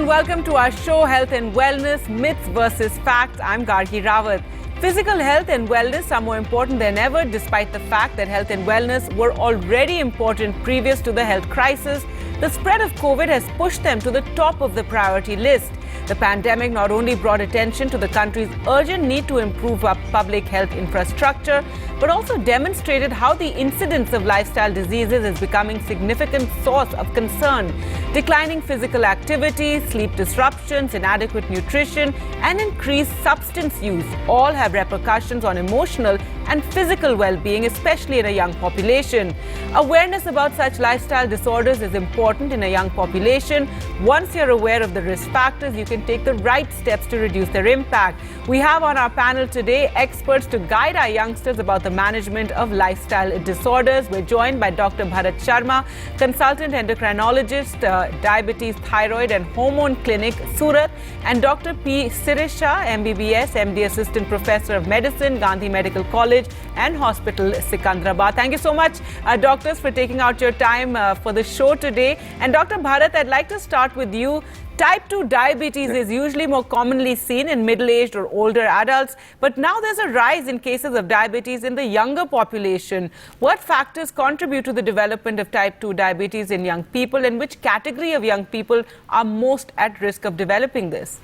welcome to our show, Health and Wellness, Myths versus Facts. I'm Gargi Rawat. Physical health and wellness are more important than ever, despite the fact that health and wellness were already important previous to the health crisis. The spread of COVID has pushed them to the top of the priority list. The pandemic not only brought attention to the country's urgent need to improve our public health infrastructure, but also demonstrated how the incidence of lifestyle diseases is becoming a significant source of concern. Declining physical activity, sleep disruptions, inadequate nutrition, and increased substance use all have repercussions on emotional and physical well-being, especially in a young population. Awareness about such lifestyle disorders is important in a young population. Once you're aware of the risk factors, you can take the right steps to reduce their impact. We have on our panel today experts to guide our youngsters about the management of lifestyle disorders. We're joined by Dr. Bharat Sharma, consultant endocrinologist, diabetes, thyroid and hormone clinic, Surat, and Dr. P. Sirisha, MBBS, MD, assistant professor of medicine, Gandhi Medical College and Hospital, Sikandrabad. Thank you so much, doctors, for taking out your time for the show today. And Dr. Bharat, I'd like to start with you. Type 2 diabetes is usually more commonly seen in middle-aged or older adults, but now there's a rise in cases of diabetes in the younger population. What factors contribute to the development of type 2 diabetes in young people, and which category of young people are most at risk of developing this?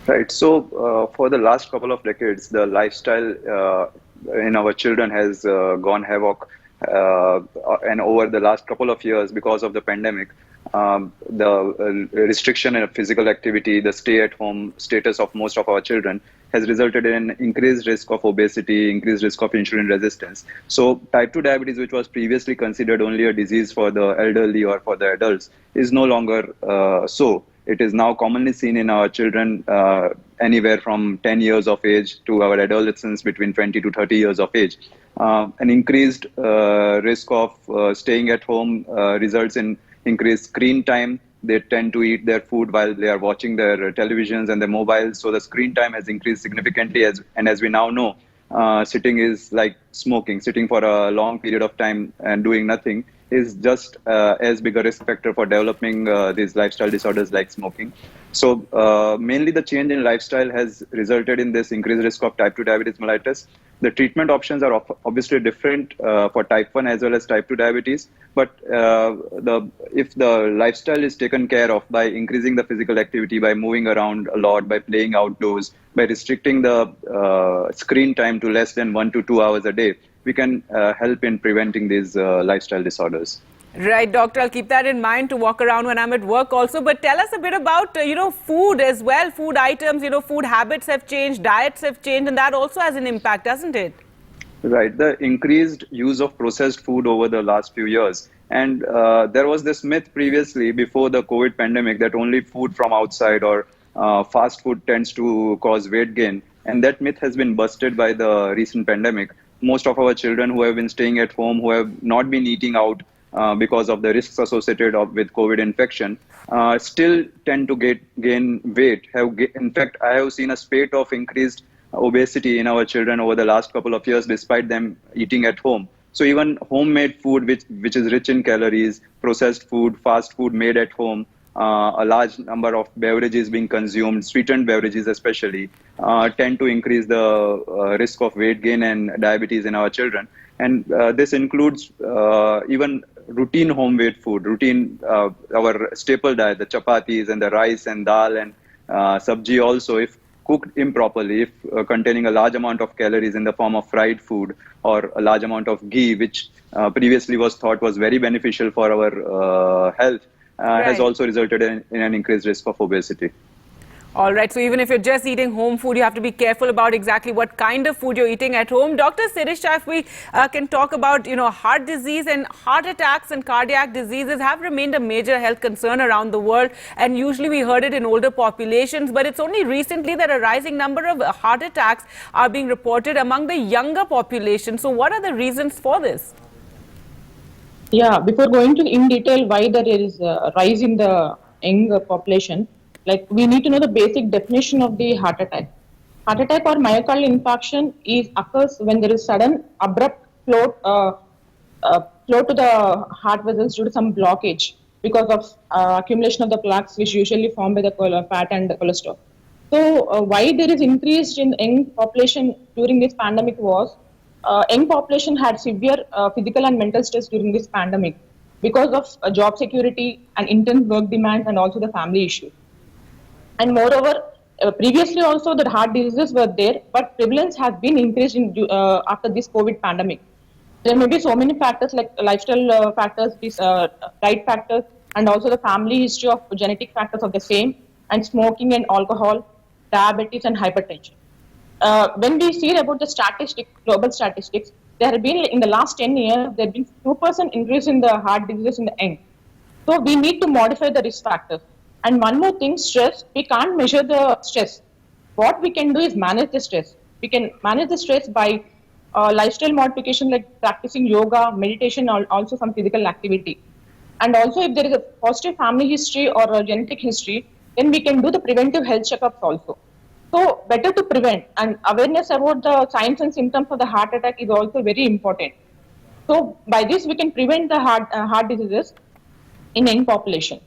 Right. So for the last couple of decades, the lifestyle in our children has gone havoc. And over the last couple of years, because of the pandemic, the restriction in physical activity, the stay-at-home status of most of our children has resulted in increased risk of obesity, increased risk of insulin resistance. So type 2 diabetes, which was previously considered only a disease for the elderly or for the adults, is no longer so. It is now commonly seen in our children anywhere from 10 years of age to our adolescents between 20 to 30 years of age. An increased risk of staying at home results in increased screen time. They tend to eat their food while they are watching their televisions and their mobiles. So the screen time has increased significantly. As we now know, sitting is like smoking. Sitting for a long period of time and doing nothing is just as big a risk factor for developing these lifestyle disorders like smoking. So mainly the change in lifestyle has resulted in this increased risk of type 2 diabetes mellitus. The treatment options are obviously different for type 1 as well as type 2 diabetes. But if the lifestyle is taken care of by increasing the physical activity, by moving around a lot, by playing outdoors, by restricting the screen time to less than 1 to 2 hours a day, we can help in preventing these lifestyle disorders. Right, doctor. I'll keep that in mind to walk around when I'm at work also. But tell us a bit about, food as well. Food items, food habits have changed, diets have changed, and that also has an impact, doesn't it? Right. The increased use of processed food over the last few years. And there was this myth previously before the COVID pandemic that only food from outside or fast food tends to cause weight gain. And that myth has been busted by the recent pandemic. Most of our children who have been staying at home, who have not been eating out, because of the risks associated with COVID infection, still tend to gain weight. In fact, I have seen a spate of increased obesity in our children over the last couple of years, despite them eating at home. So even homemade food, which is rich in calories, processed food, fast food made at home, a large number of beverages being consumed, sweetened beverages especially, tend to increase the risk of weight gain and diabetes in our children. And this includes even routine home-made food, our staple diet, the chapatis and the rice and dal and sabji also, if cooked improperly, if containing a large amount of calories in the form of fried food or a large amount of ghee, which previously was thought was very beneficial for our health, has also resulted in an increased risk of obesity. All right. So even if you're just eating home food, you have to be careful about exactly what kind of food you're eating at home. Dr. Sirisha, if we can talk about, heart disease and heart attacks and cardiac diseases have remained a major health concern around the world. And usually we heard it in older populations, but it's only recently that a rising number of heart attacks are being reported among the younger population. So what are the reasons for this? Yeah, before going to in detail why there is a rise in the young population, we need to know the basic definition of the heart attack. Heart attack or myocardial infarction occurs when there is sudden abrupt flow to the heart vessels due to some blockage. because of accumulation of the plaques which usually formed by the fat and the cholesterol. So why there is increase in young population during this pandemic was young population had severe physical and mental stress during this pandemic because of job security and intense work demands and also the family issues. And moreover, previously also the heart diseases were there, but prevalence has been increased after this COVID pandemic. There may be so many factors like lifestyle factors, diet factors, and also the family history of genetic factors of the same, and smoking and alcohol, diabetes and hypertension. When we see about the statistics, global statistics, there have been in the last 10 years, there have been 2% increase in the heart diseases in the young. So we need to modify the risk factors. And one more thing, stress, we can't measure the stress. What we can do is manage the stress. We can manage the stress by lifestyle modification like practicing yoga, meditation, also some physical activity. And also if there is a positive family history or a genetic history, then we can do the preventive health checkups also. So better to prevent, and awareness about the signs and symptoms of the heart attack is also very important. So by this we can prevent the heart diseases in young population.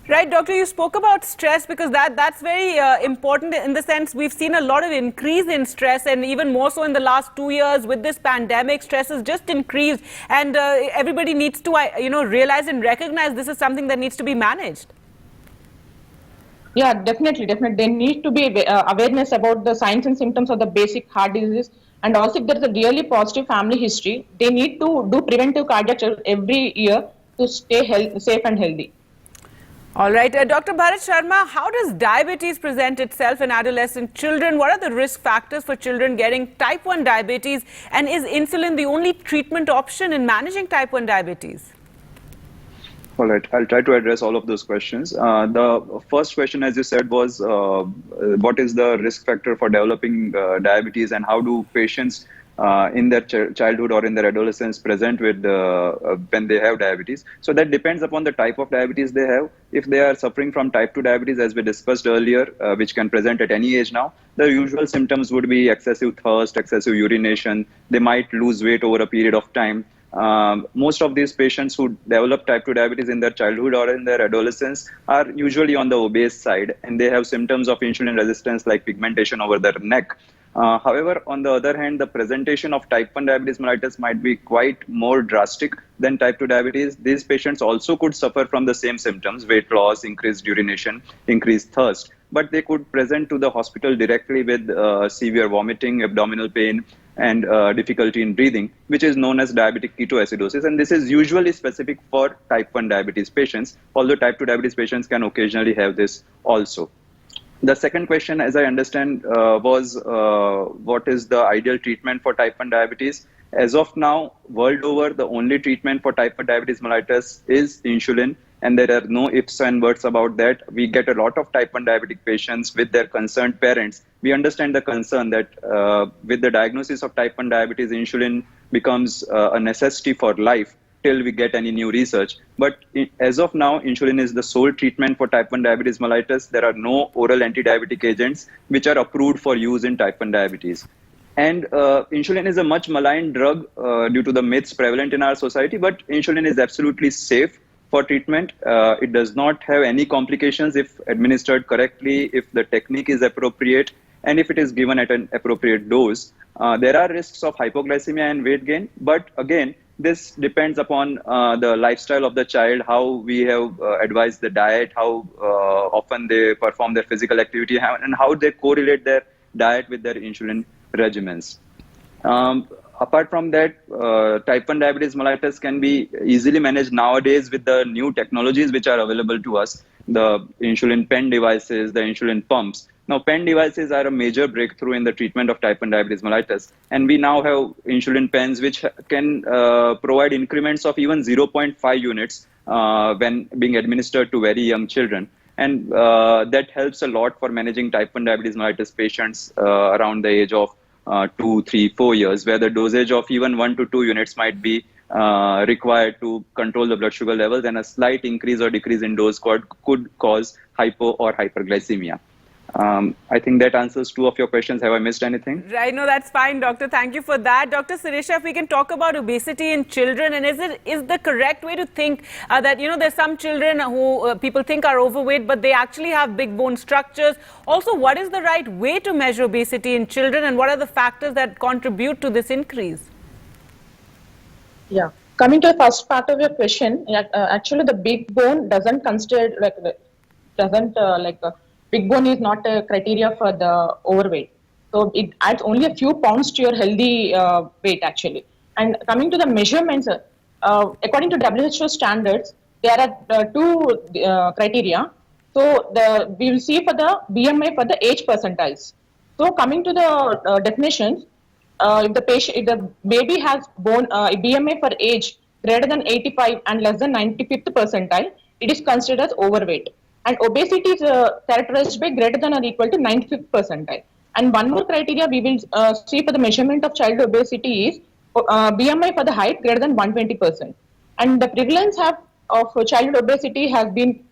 Right, doctor, you spoke about stress because that's very important in the sense we've seen a lot of increase in stress, and even more so in the last 2 years with this pandemic. Stress has just increased, and everybody needs to realize and recognize this is something that needs to be managed. Yeah, definitely. There needs to be awareness about the signs and symptoms of the basic heart disease, and also if there is a really positive family history, they need to do preventive cardiac check every year to stay safe and healthy. All right. Dr. Bharat Sharma, how does diabetes present itself in adolescent children? What are the risk factors for children getting type 1 diabetes? And is insulin the only treatment option in managing type 1 diabetes? All right, I'll try to address all of those questions. The first question, as you said, was what is the risk factor for developing diabetes, and how do patients in their childhood or in their adolescence present with when they have diabetes? So that depends upon the type of diabetes they have. If they are suffering from type 2 diabetes, as we discussed earlier, which can present at any age now, the usual symptoms would be excessive thirst, excessive urination. They might lose weight over a period of time. Most of these patients who develop type 2 diabetes in their childhood or in their adolescence are usually on the obese side, and they have symptoms of insulin resistance like pigmentation over their neck. However, on the other hand, the presentation of type 1 diabetes mellitus might be quite more drastic than type 2 diabetes. These patients also could suffer from the same symptoms: weight loss, increased urination, increased thirst. But they could present to the hospital directly with severe vomiting, abdominal pain, and difficulty in breathing, which is known as diabetic ketoacidosis. And this is usually specific for type 1 diabetes patients, although type 2 diabetes patients can occasionally have this also. The second question, as I understand, was what is the ideal treatment for type 1 diabetes? As of now, world over, the only treatment for type 1 diabetes mellitus is insulin, and there are no ifs and buts about that. We get a lot of type 1 diabetic patients with their concerned parents. We understand the concern that with the diagnosis of type 1 diabetes, insulin becomes a necessity for life till we get any new research. But as of now, insulin is the sole treatment for type 1 diabetes mellitus. There are no oral anti-diabetic agents which are approved for use in type 1 diabetes. And insulin is a much maligned drug due to the myths prevalent in our society, but insulin is absolutely safe for treatment. It does not have any complications if administered correctly, if the technique is appropriate, and if it is given at an appropriate dose. There are risks of hypoglycemia and weight gain, but again, this depends upon the lifestyle of the child, how we have advised the diet, how often they perform their physical activity, and how they correlate their diet with their insulin regimens. Apart from that, type 1 diabetes mellitus can be easily managed nowadays with the new technologies which are available to us, the insulin pen devices, the insulin pumps. Now, pen devices are a major breakthrough in the treatment of type 1 diabetes mellitus. And we now have insulin pens which can provide increments of even 0.5 units when being administered to very young children. And that helps a lot for managing type 1 diabetes mellitus patients around the age of 2, 3, 4 years, where the dosage of even 1 to 2 units might be required to control the blood sugar levels, and a slight increase or decrease in dose could cause hypo or hyperglycemia. I think that answers two of your questions. Have I missed anything? Right, no, that's fine, doctor. Thank you for that. Dr. Sirisha, if we can talk about obesity in children, and is the correct way to think that, there's some children who people think are overweight, but they actually have big bone structures. Also, what is the right way to measure obesity in children, and what are the factors that contribute to this increase? Yeah. Coming to the first part of your question, actually the big bone doesn't consider big bone is not a criteria for the overweight. So it adds only a few pounds to your healthy weight actually. And coming to the measurements, according to WHO standards, there are two criteria. So we will see for the BMI for the age percentiles. So coming to the definitions, if the baby has BMI for age greater than 85 and less than 95th percentile, it is considered as overweight. And obesity is characterized by greater than or equal to 95th percentile. And one more criteria we will see for the measurement of child obesity is BMI for the height greater than 120%. And the prevalence of child obesity has been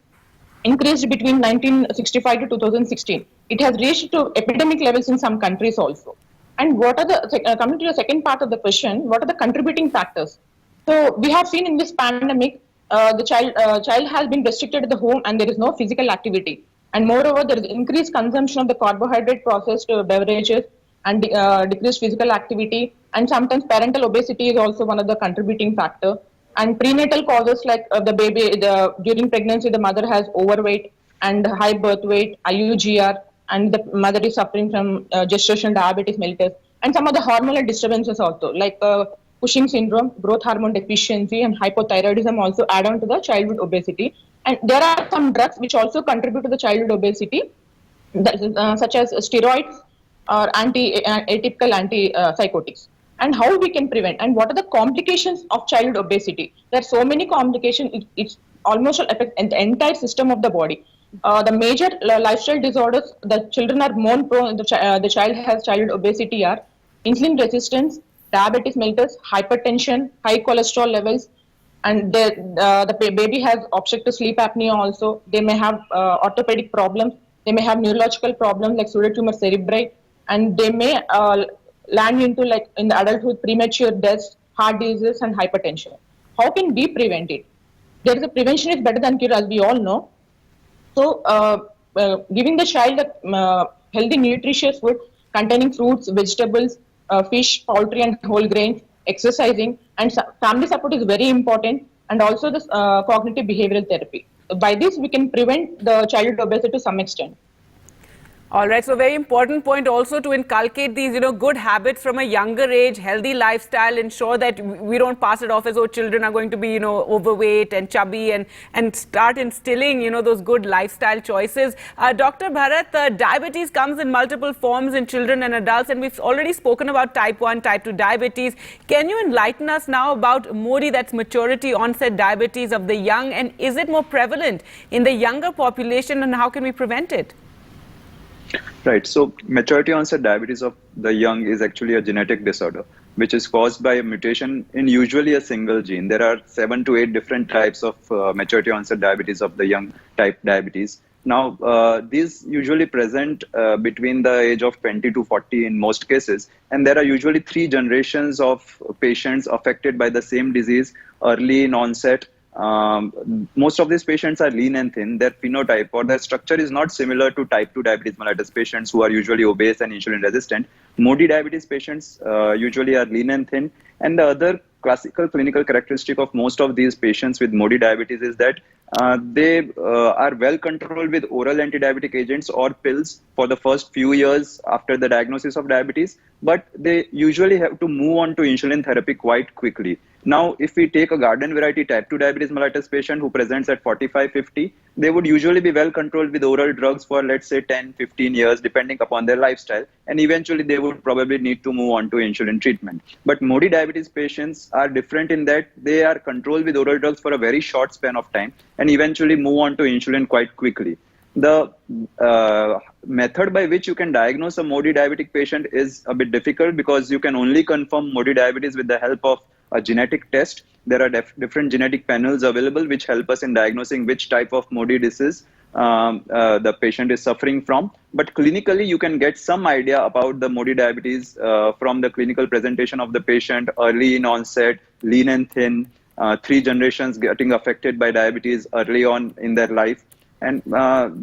increased between 1965 to 2016. It has reached to epidemic levels in some countries also. And what are the coming to the second part of the question? What are the contributing factors? So we have seen in this pandemic, the child has been restricted at the home, and there is no physical activity. And moreover, there is increased consumption of the carbohydrate processed beverages and decreased physical activity. And sometimes parental obesity is also one of the contributing factor. And prenatal causes like during pregnancy, the mother has overweight and high birth weight, IUGR, and the mother is suffering from gestational diabetes mellitus, and some of the hormonal disturbances also, like Cushing syndrome, growth hormone deficiency, and hypothyroidism also add on to the childhood obesity. And there are some drugs which also contribute to the childhood obesity, such as steroids or atypical antipsychotics. And how we can prevent, and what are the complications of childhood obesity? There are so many complications, it's almost affect the entire system of the body. The major lifestyle disorders the children are more prone, the child has childhood obesity are insulin resistance, diabetes mellitus, hypertension, high cholesterol levels, and the baby has obstructive sleep apnea also. They may have orthopedic problems, they may have neurological problems like pseudotumor cerebri, and they may land into, like in the adulthood, premature deaths, heart disease, and hypertension. How can we prevent it? There is a prevention is better than cure, as we all know. So, giving the child a healthy, nutritious food containing fruits, vegetables, fish, poultry, and whole grains, exercising, and family support is very important, and also this cognitive behavioral therapy. By this, we can prevent the childhood obesity to some extent. All right, so very important point also to inculcate these, good habits from a younger age, healthy lifestyle, ensure that we don't pass it off as though children are going to be, overweight and chubby, and start instilling, those good lifestyle choices. Dr. Bharat, diabetes comes in multiple forms in children and adults, and we've already spoken about type 1, type 2 diabetes. Can you enlighten us now about MODY, that's maturity onset diabetes of the young, and is it more prevalent in the younger population, and how can we prevent it? Right. So maturity onset diabetes of the young is actually a genetic disorder, which is caused by a mutation in usually a single gene. There are 7 to 8 different types of maturity onset diabetes of the young type diabetes. Now, these usually present between the age of 20 to 40 in most cases. And there are usually 3 generations of patients affected by the same disease early in onset. Most of these patients are lean and thin. Their phenotype or their structure is not similar to type 2 diabetes mellitus patients who are usually obese and insulin resistant. MODY diabetes patients usually are lean and thin. And the other classical clinical characteristic of most of these patients with MODY diabetes is that they are well controlled with oral anti-diabetic agents or pills for the first few years after the diagnosis of diabetes, but they usually have to move on to insulin therapy quite quickly. Now, if we take a garden variety type 2 diabetes mellitus patient who presents at 45-50, they would usually be well controlled with oral drugs for, let's say, 10-15 years, depending upon their lifestyle. And eventually, they would probably need to move on to insulin treatment. But MODY diabetes patients are different in that they are controlled with oral drugs for a very short span of time and eventually move on to insulin quite quickly. The method by which you can diagnose a MODY diabetic patient is a bit difficult because you can only confirm MODY diabetes with the help of a genetic test. There are different genetic panels available which help us in diagnosing which type of MODY this is. the patient is suffering from. But clinically, you can get some idea about the Modi diabetes from the clinical presentation of the patient, early in onset, lean and thin, 3 generations getting affected by diabetes early on in their life. And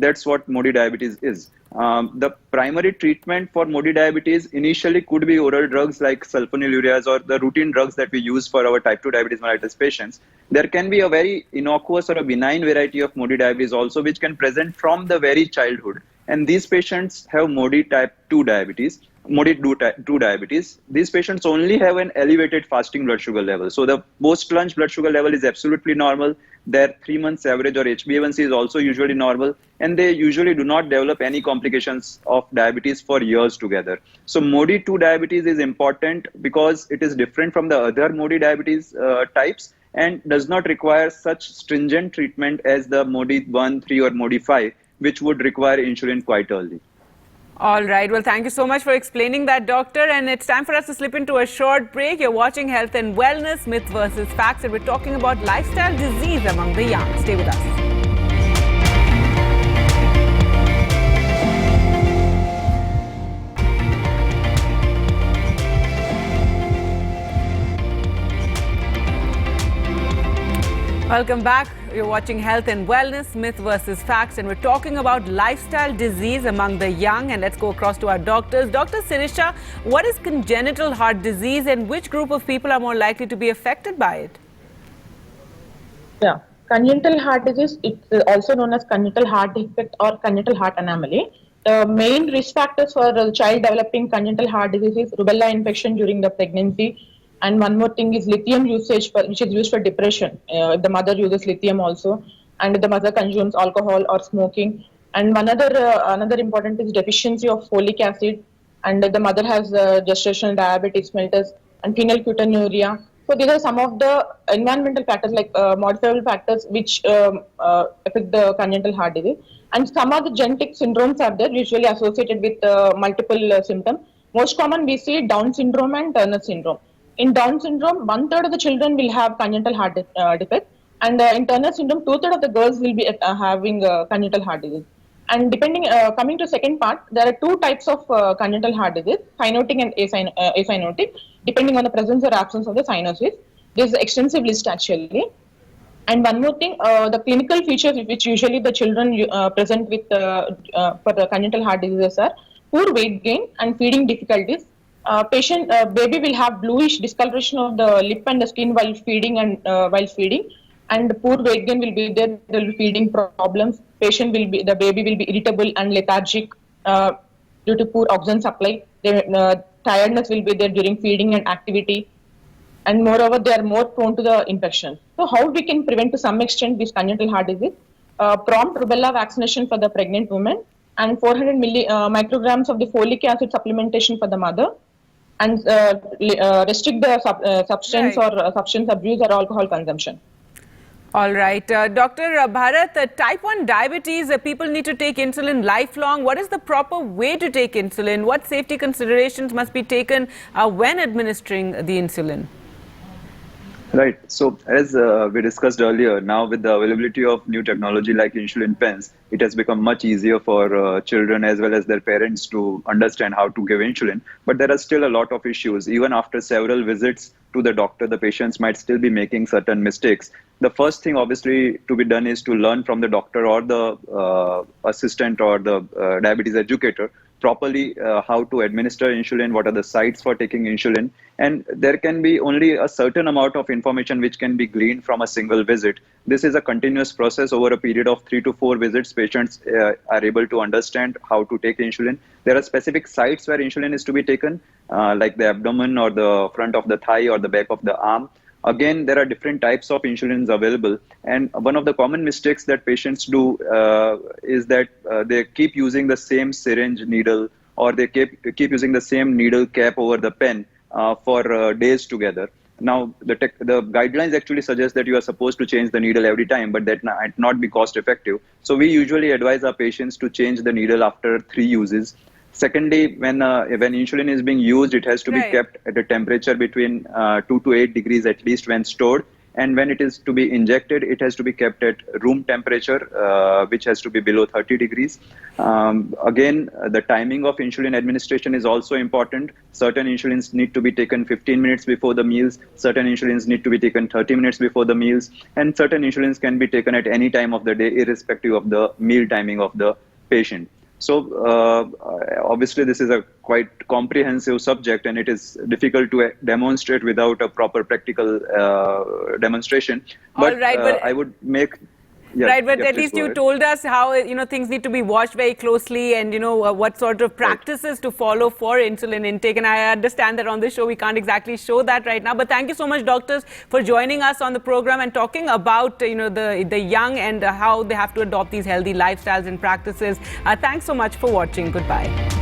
that's what Modi diabetes is. The primary treatment for Modi diabetes initially could be oral drugs like sulfonylureas or the routine drugs that we use for our type 2 diabetes mellitus patients. There can be a very innocuous or a benign variety of Modi diabetes also, which can present from the very childhood. And these patients have Modi type 2 diabetes. Modi 2 diabetes. These patients only have an elevated fasting blood sugar level. So the post-lunch blood sugar level is absolutely normal. Their 3 months average or HbA1c is also usually normal. And they usually do not develop any complications of diabetes for years together. So Modi 2 diabetes is important because it is different from the other Modi diabetes types and does not require such stringent treatment as the Modi 1, 3 or Modi 5, which would require insulin quite early. All right. Well, thank you so much for explaining that, doctor. And it's time for us to slip into a short break. You're watching Health and Wellness, Myth versus Facts, and we're talking about lifestyle disease among the young. Stay with us. Welcome back. You're watching Health and Wellness, Myth versus Facts, and we're talking about lifestyle disease among the young. And let's go across to our doctors. Dr. Sirisha, what is congenital heart disease and which group of people are more likely to be affected by it? Yeah, congenital heart disease, it's also known as congenital heart defect or congenital heart anomaly. The main risk factors for a child developing congenital heart disease is rubella infection during the pregnancy. And one more thing is lithium usage, which is used for depression. If the mother uses lithium also, and if the mother consumes alcohol or smoking. And another important is deficiency of folic acid, and if the mother has gestational diabetes mellitus and phenylketonuria. So these are some of the environmental factors like modifiable factors which affect the congenital heart disease. And some of the genetic syndromes are there, usually associated with multiple symptoms. Most common we see Down syndrome and Turner syndrome. In Down syndrome, 1/3 of the children will have congenital heart defect, and in Turner syndrome, 2/3 of the girls will be having congenital heart disease. And coming to second part, there are 2 types of congenital heart disease: cyanotic and acyanotic, depending on the presence or absence of the cyanosis. There is an extensive list actually. And one more thing, the clinical features which usually the children present with for the congenital heart diseases are poor weight gain and feeding difficulties. Baby will have bluish discoloration of the lip and the skin while feeding, and poor weight gain will be there. There will be feeding problems. The baby will be irritable and lethargic due to poor oxygen supply. Tiredness will be there during feeding and activity, and moreover, they are more prone to the infection. So, how we can prevent to some extent this congenital heart disease? Prompt rubella vaccination for the pregnant woman, and 400 micrograms of the folic acid supplementation for the mother, and restrict the substance or substance abuse or alcohol consumption. All right. Dr. Bharat, type 1 diabetes, people need to take insulin lifelong. What is the proper way to take insulin? What safety considerations must be taken when administering the insulin? Right. So as we discussed earlier, now with the availability of new technology like insulin pens, it has become much easier for children as well as their parents to understand how to give insulin. But there are still a lot of issues. Even after several visits to the doctor, the patients might still be making certain mistakes. The first thing obviously to be done is to learn from the doctor or the assistant or the diabetes educator properly how to administer insulin, what are the sites for taking insulin. And there can be only a certain amount of information which can be gleaned from a single visit. This is a continuous process. Over a period of 3 to 4 visits, patients are able to understand how to take insulin. There are specific sites where insulin is to be taken, like the abdomen or the front of the thigh or the back of the arm. Again, there are different types of insulins available. And one of the common mistakes that patients do is that they keep using the same syringe needle, or they keep using the same needle cap over the pen for days together. Now, the guidelines actually suggest that you are supposed to change the needle every time, but that might not be cost effective. So we usually advise our patients to change the needle after 3 uses. Secondly, when insulin is being used, it has to be kept at a temperature between 2 to 8 degrees at least when stored. And when it is to be injected, it has to be kept at room temperature, which has to be below 30 degrees. Again, the timing of insulin administration is also important. Certain insulins need to be taken 15 minutes before the meals. Certain insulins need to be taken 30 minutes before the meals. And certain insulins can be taken at any time of the day, irrespective of the meal timing of the patient. So obviously this is a quite comprehensive subject, and it is difficult to demonstrate without a proper practical demonstration. But, I would make... Yeah, right, but yeah, at please least go you ahead. told us how things need to be watched very closely, and what sort of practices to follow for insulin intake. And I understand that on this show we can't exactly show that right now. But thank you so much, doctors, for joining us on the program and talking about the young and how they have to adopt these healthy lifestyles and practices. Thanks so much for watching. Goodbye.